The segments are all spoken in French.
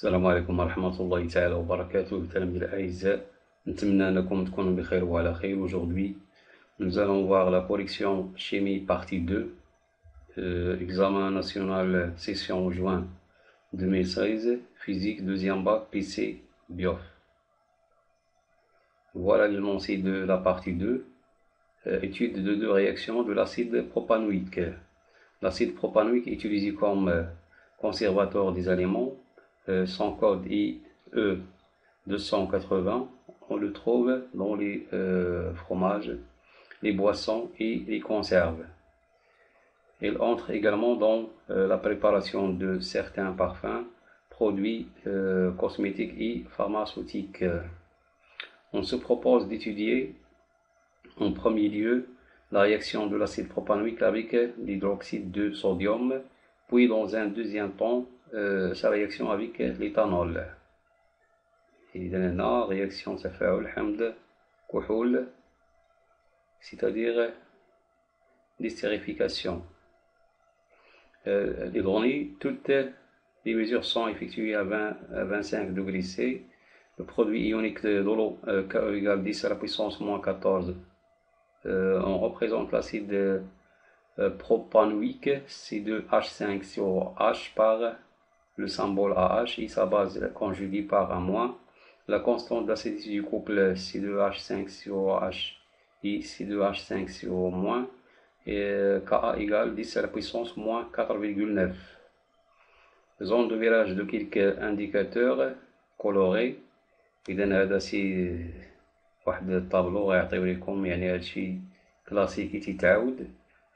السلام عليكم ورحمة الله تعالى وبركاته. تلاميذ الأعزاء، نتمنى أنكم تكونوا بخير وعلى خير. Aujourd'hui, nous allons voir la correction chimie partie 2, examen national session juin 2016, physique deuxième bac PC BIOF. Voilà l'énoncé de la partie 2, étude de deux réactions de l'acide propanoïque. L'acide propanoïque est utilisé comme conservateur des aliments. Son code IE 280, on le trouve dans les fromages, les boissons et les conserves. Il entre également dans la préparation de certains parfums, produits cosmétiques et pharmaceutiques. On se propose d'étudier en premier lieu la réaction de l'acide propanoïque avec l'hydroxyde de sodium, puis dans un deuxième temps sa réaction avec l'éthanol. إذا هنا réaction تفاعل حمض كحول, c'est-à-dire d'estérification. Les données, toutes les mesures sont effectuées à 25 degrés C. Le produit ionique de l'eau KE égale 10 à la puissance moins 14. On représente l'acide propanoïque C2H5COH par le symbole AH et sa base conjuguée par un-. La constante d'acidité du couple C2H5COH et C2H5CO- et Ka égale 10 à la puissance moins 4,9. Zone de virage de quelques indicateurs colorés. إذا هذا سي واحد الطابلو غيعطيو لكم يعني هادشي كلاسيكي تيتعاود.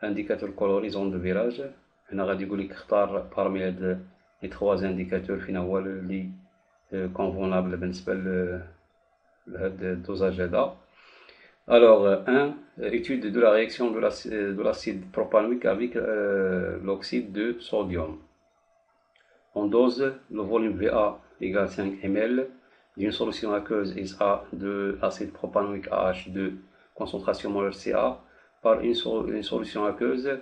انديكاتور كولوري زون دو فيراج. هنا غادي يقول لك اختار بارمي هاد لي 3 انديكاتور فين هو اللي convenable بالنسبة لهاد الدوزاج هذا. Alors 1, étude de la réaction de l'acide propanoïque avec l'oxyde de sodium. On dose le volume VA égale 5 ml d'une solution aqueuse SA de l'acide propanoïque AH2 concentration molaire CA par une solution aqueuse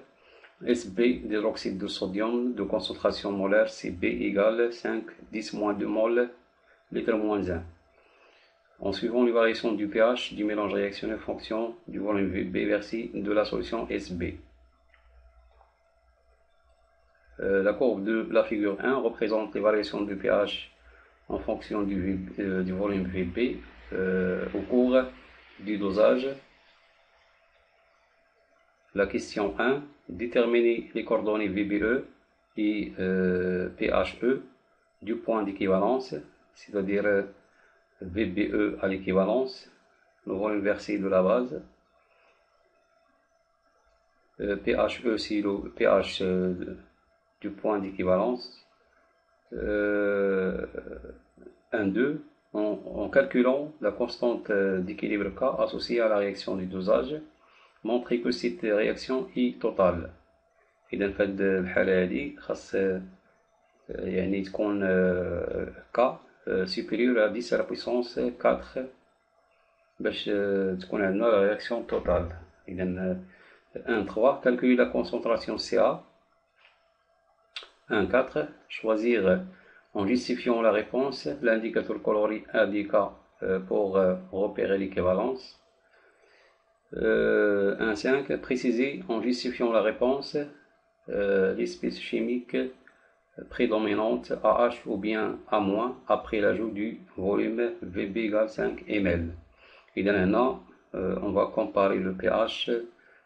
SB d'hydroxyde de sodium de concentration molaire CB égale 5,10-2 mol litre-1. En suivant les variations du pH du mélange réactionné en fonction du volume VB versé de la solution SB. La courbe de la figure 1 représente les variations du pH en fonction du volume VB au cours du dosage. La question 1, déterminer les coordonnées VBE et PHE du point d'équivalence, c'est-à-dire VBE à l'équivalence, le volume versé de la base. PHE, c'est le pH du point d'équivalence. 1,2 en calculant la constante d'équilibre K associée à la réaction du dosage, montrer que cette réaction est totale. إذا في هاد الحالة هادي خاص يعني تكون K supérieur à 10 à la puissance 4 باش تكون عندنا la réaction totale. إذا 1,3 calculer la concentration CA. 1,4 choisir en justifiant la réponse l'indicateur coloris ADK pour repérer l'équivalence. 1,5 préciser en justifiant la réponse l'espèce chimique prédominante AH ou bien A- après l'ajout du volume VB égale 5 ml. إذا هنا on va comparer le pH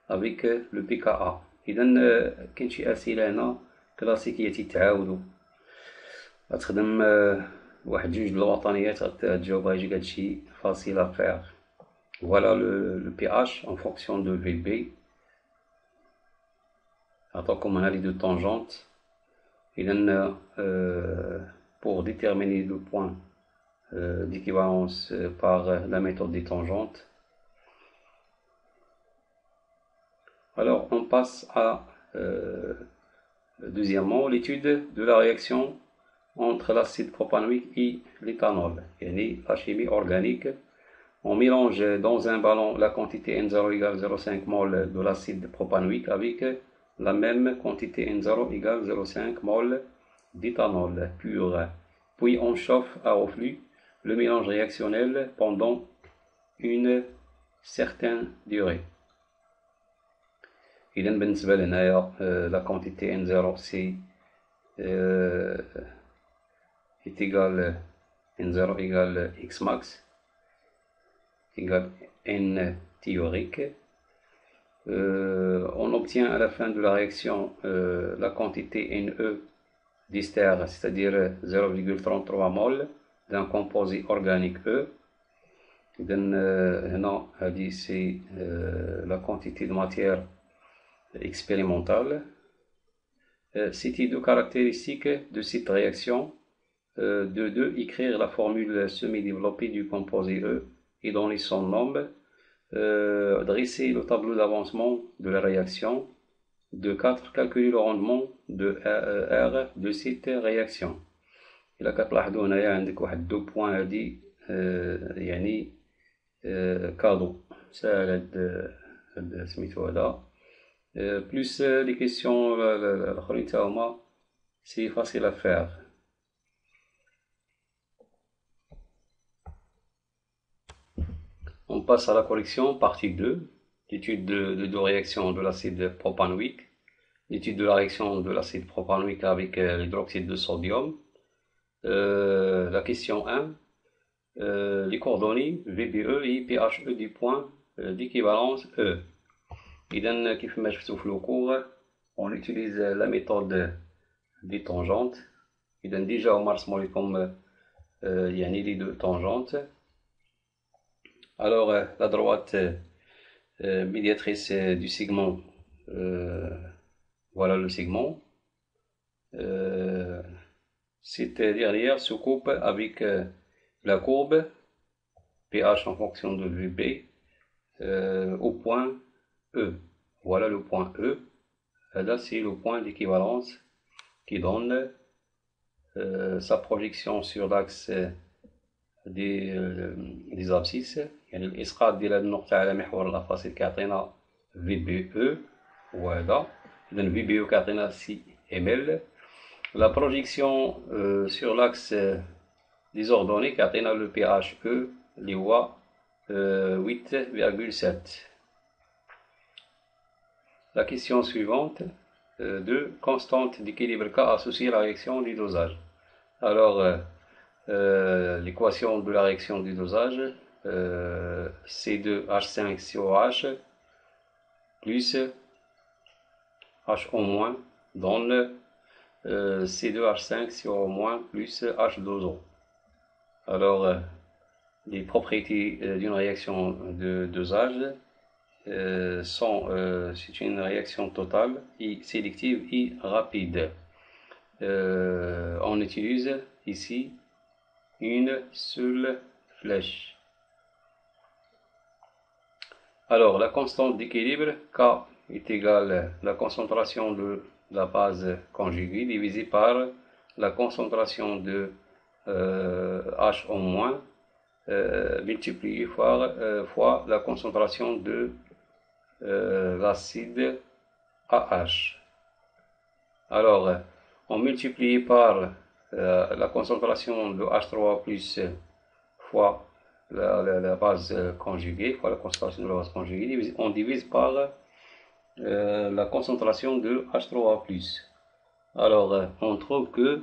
avec le pKa. إذا كاين شي أسئلة هنا كلاسيكية تيتعاودو، غتخدم واحد جوج الوطنيات غتجاوبها يجيك هادشي facile à faire. Voilà le pH en fonction de VB. Attends comme analyse de tangente. Pour déterminer le point d'équivalence par la méthode des tangentes. Alors on passe à deuxièmement l'étude de la réaction entre l'acide propanoïque et l'éthanol, yani la chimie organique. On mélange dans un ballon la quantité N0 égale 0,5 mol de l'acide propanoïque avec la même quantité N0 égale 0,5 mol d'éthanol pur puis on chauffe à reflux le mélange réactionnel pendant une certaine durée. إذا بالنسبة لهنايا la quantité N0 c'est est égal N0 égale X max égale N théorique. On obtient à la fin de la réaction la quantité Ne d'ester, c'est-à-dire 0,33 mol d'un composé organique E. C'est la quantité de matière expérimentale. Citer deux caractéristiques de cette réaction. De 2, écrire la formule semi-développée du composé E et donner son nombre. Dresser le tableau d'avancement de la réaction. De 4, calculer le rendement de R de cette réaction. إلا كتلاحظوا هنايا عندك واحد دو بوان هادي يعني كادو ساهل هاد سميتو هذا بلوس لي كيسيون الاخرين تا هما سي فاسيل ا فير. On passe à la correction, partie 2, l'étude de deux réactions de l'acide propanoïque, l'étude de la réaction de l'acide propanoïque avec l'hydroxyde de sodium. La question 1, les coordonnées VBE et PHE du point d'équivalence E. إذا كيف ما شفتوا في الكور on utilise la méthode des tangentes. إذا déjà هما رسموا لكم يعني les deux tangentes. Alors la droite médiatrice du segment, voilà le segment. C'est derrière se coupe avec la courbe pH en fonction de VB au point E. Voilà le point E. Là c'est le point d'équivalence qui donne sa projection sur l'axe des abscisses. يعني الإسقاط ديال هاد النقطة على محور الأفاصيل كيعطينا VBE وهذا. إذا VBE كيعطينا سي ML. La projection sur l'axe des ordonnées كيعطينا le PHE اللي هو 8,7. La question suivante, de constante d'équilibre K associée à la réaction du dosage. Alors, l'équation de la réaction du dosage, C2H5COH plus HO- donne C2H5CO- plus H2O. Alors, les propriétés d'une réaction de dosage c'est une réaction totale et sélective et rapide. On utilise ici une seule flèche. Alors la constante d'équilibre K est égale à la concentration de la base conjuguée divisée par la concentration de HO- multiplié fois la concentration de l'acide AH. Alors, on multiplie par la concentration de H3 plus fois la base conjuguée, fois la concentration de la base conjuguée, on divise par la concentration de H3 plus. Alors, on trouve que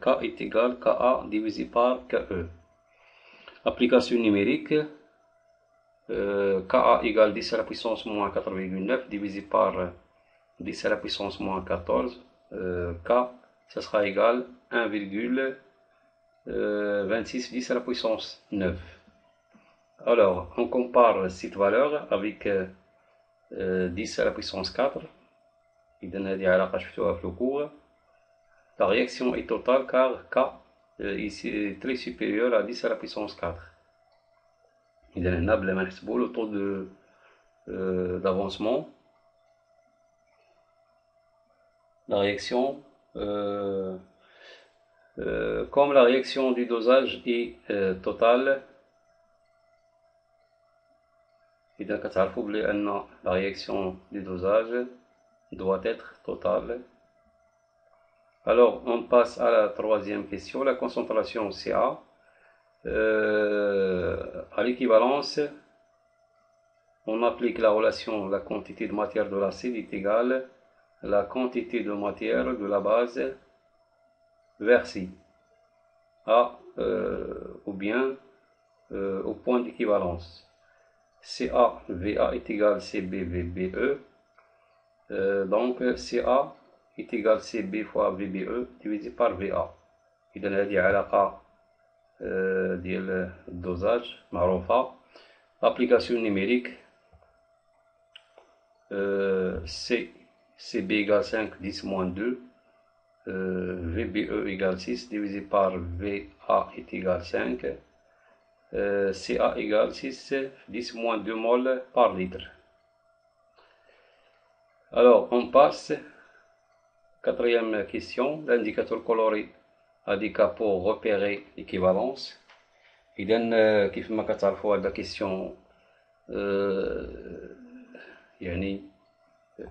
K est égal à Ka divisé par Ke. Application numérique, Ka égale 10 à la puissance moins 4,9 divisé par 10 à la puissance moins 14. K, ça sera égal à 1,26 10 à la puissance 9. Alors, on compare cette valeur avec 10 à la puissance 4. La réaction est totale car K ici est très supérieur à 10 à la puissance 4. Il y a le taux d'avancement. La réaction, comme la réaction du dosage est totale, إذا كتعرفوا بلي أن la réaction du dosage doit être totale. Alors, on passe à la troisième question, la concentration Ca. À l'équivalence, on applique la relation la quantité de matière de l'acide est égale à la quantité de matière de la base versée ou bien au point d'équivalence. Ca Va est égal Cb VBE. Donc Ca est égal Cb fois VBE divisé par Va. إذا هذه علاقة ديال الدوزاج معروفة. Application numérique. Cb égale 5, 10 moins 2. VBE égale 6 divisé par Va est égal 5. Ca égale 6, 10 moins 2 mol par litre. Alors, on passe. Quatrième question, l'indicateur coloré a des cas pour repérer l'équivalence. إذا كيف ما كتعرفوا هاد لا كيسيون يعني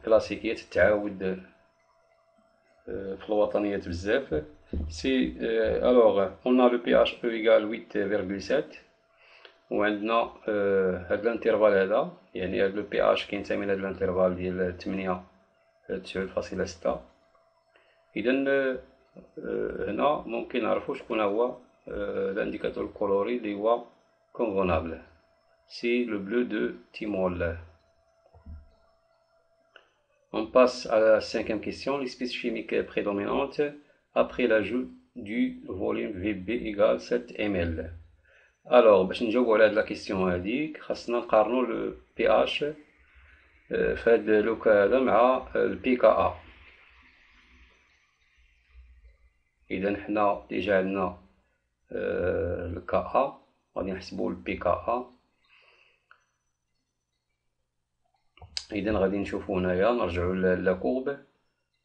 كلاسيكية تتعاود في الوطنيات بزاف. سي alors on a le pH E égale 8,7 وعندنا هاد الانترفال هذا يعني هاد لو بي اش كينتمي لهاد الانترفال ديال 8 9.6. إذا هنا ممكن نعرفو شكون هو l'indicateur coloré اللي هو convenable. C'est le bleu de thymol. On passe à la cinquième question, l'espèce chimique prédominante après l'ajout du volume VB égale 7 ml. Alors, باش نجاوبو على هاد لا كيسيون هاديك خاصنا نقارنو لو بي اش في هاد لوكا هذا مع البي كا ا. إذا حنا ديجا عندنا الكا ا غادي نحسبو البي كا ا. إذا غادي نشوفو هنايا نرجعو لا كورب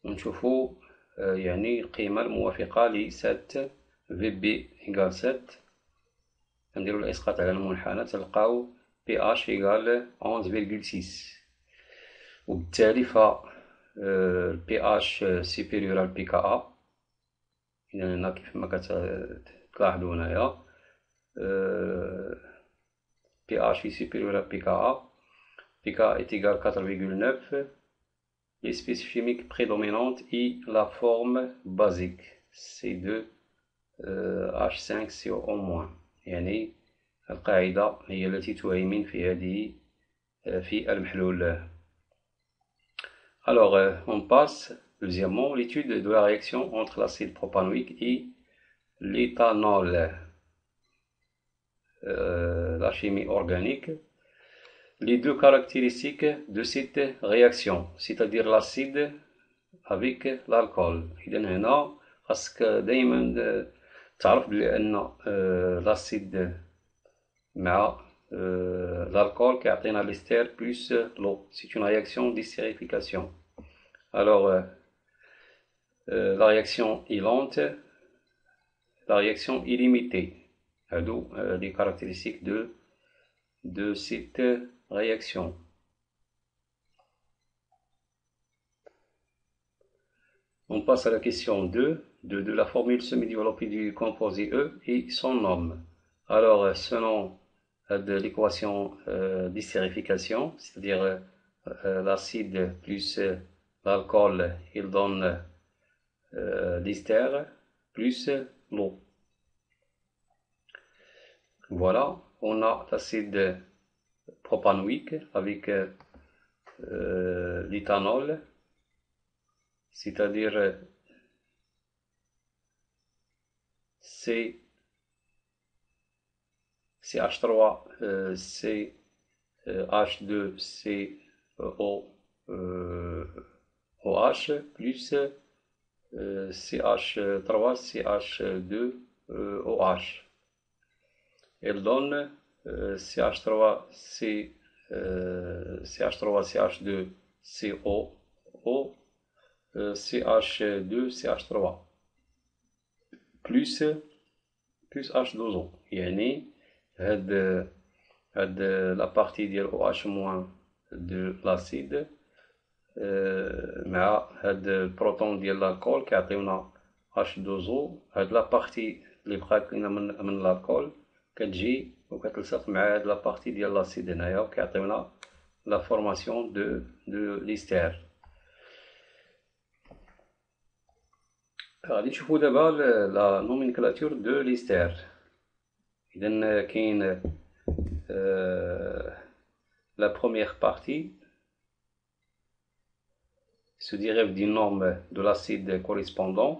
ونشوفو يعني القيمة الموافقة ل 7 في بي إيكال 7. نديرو الإسقاط على المنحنى تلقاو بي اش إيكال 11,6 وبالتالي ف البي اش سيبيريور على البي كا ا. إذا هنا كيف ما كتلاحظو هنايا بي اش سيبيريور على بي كا ا. pK est égal à 4,9. L'espèce chimique prédominante est la forme basique C2H5CO-. يعني القاعدة هي التي تهيمن في المحلول. Alors, on passe deuxièmement l'étude de la réaction entre l'acide propanoïque et l'éthanol. La chimie organique. Les deux caractéristiques de cette réaction, c'est-à-dire l'acide avec l'alcool. إذا هنا خاصك دايما تعرف بلي أن l'acide مع l'alcool كيعطينا l'ester plus l'eau. C'est une réaction d'estérification. Alors la réaction est lente, la réaction est limitée. هادو les caractéristiques de cette réaction. On passe à la question 2 de la formule semi-développée du composé E et son nom. Alors, selon l'équation d'estérification, c'est-à-dire l'acide plus l'alcool, il donne l'ester plus l'eau. Voilà, on a l'acide propanoïque avec l'éthanol, c'est-à-dire CH3 CH2COOH plus CH3 CH2OH. Elle donne CH3 CH2CO CH2 CH3 plus H2O. يعني هاد la partie ديال OH moins de l'acide مع هاد البروتون ديال الكول كيعطيونا H2O. هاد لا بارتي اللي بقات لينا من الكول كتجي وكتلصق مع هاد لا بارتي ديال لاسيد هنايا وكيعطيونا لا فورماسيون دو ليستير. غادي نشوفو دابا لا نومينكلاتور دو ليستير. اذا كاين la première partie se dérive du nombre de l'acide correspondant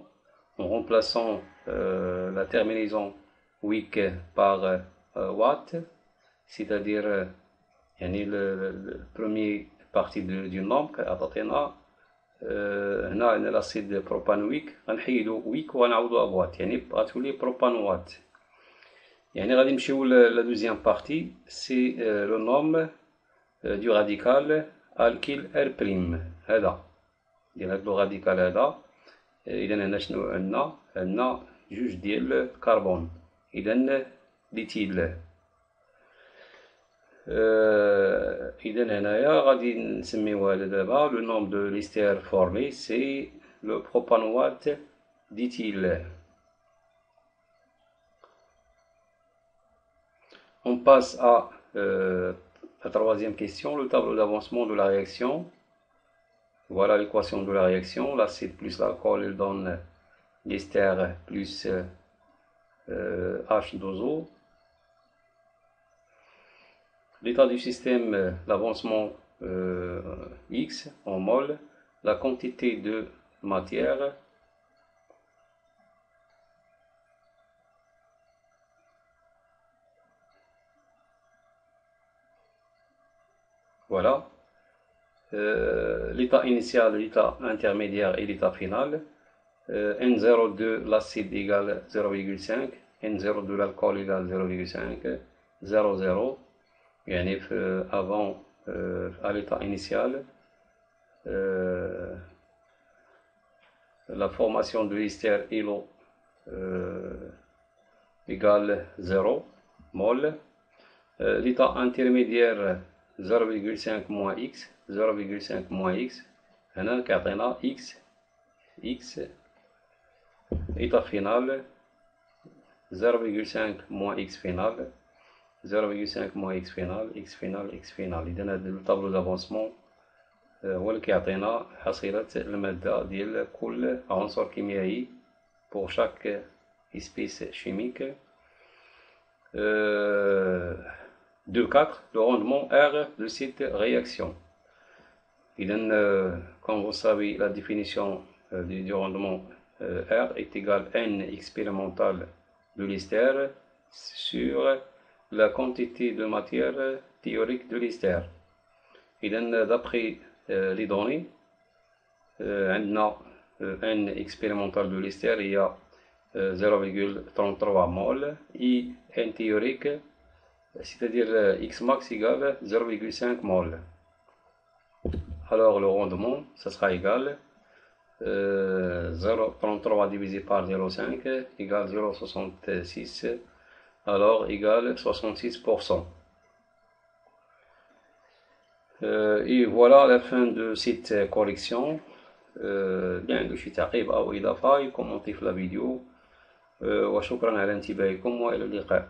en remplaçant la terminaison weak par watt, c'est-à-dire يعني le premier partie du nombre عطاتنا هنا عندنا l'acide propanoïque غنحيدو weak وغنعوضوها بوات يعني غتولي propanowatt. يعني غادي نمشيو la deuxième partie, c'est le nombre du radical alkyl R'. هذا ديال هاد لو راديكال هذا. اذا هنا شنو عندنا جوج ديال الكربون، اذا ليتيل. اذا هنايا غادي نسميو هذا دابا لو نوم دو ليستير فورمي سي لو بروبانوات ديتيل. On passe à la troisième question, le tableau d'avancement de la réaction. Voilà l'équation de la réaction. L'acide plus l'alcool, il donne l'ester plus H2O. L'état du système, l'avancement X en mol, la quantité de matière, voilà. L'état initial, l'état intermédiaire et l'état final. N0 de l'acide égale 0,5, N0 de l'alcool égale 0,5, 0,0. يعني avant à l'état initial, la formation de l'ester îlot égale 0 mol. L'état intermédiaire 0,5 moins x, 0,5 moins x, هنا كيعطينا x. État final 0,5 moins x final, 0,5 moins x final, x final, x final. إذا هذا الطابلو دافونسمون هو اللي كيعطينا حصيلة المادة ديال كل عنصر كيميائي pour chaque espèce chimique. De 4, le rendement R de cette réaction. Comme vous savez, la définition du rendement R est égale N expérimental de l'ester sur la quantité de matière théorique de l'ester. D'après les données, N expérimental de l'ester, il y a 0,33 mol et N théorique, c'est-à-dire X max égale 0,5 mol. Alors le rendement, ça sera égal 0,33 divisé par 0,5 égale 0,66, alors égale 66%. Et voilà la fin de cette correction. اللي عنده شي تعقيب أو إضافة يكومونتي في الفيديو. وشكرا على انتباهكم وإلى اللقاء.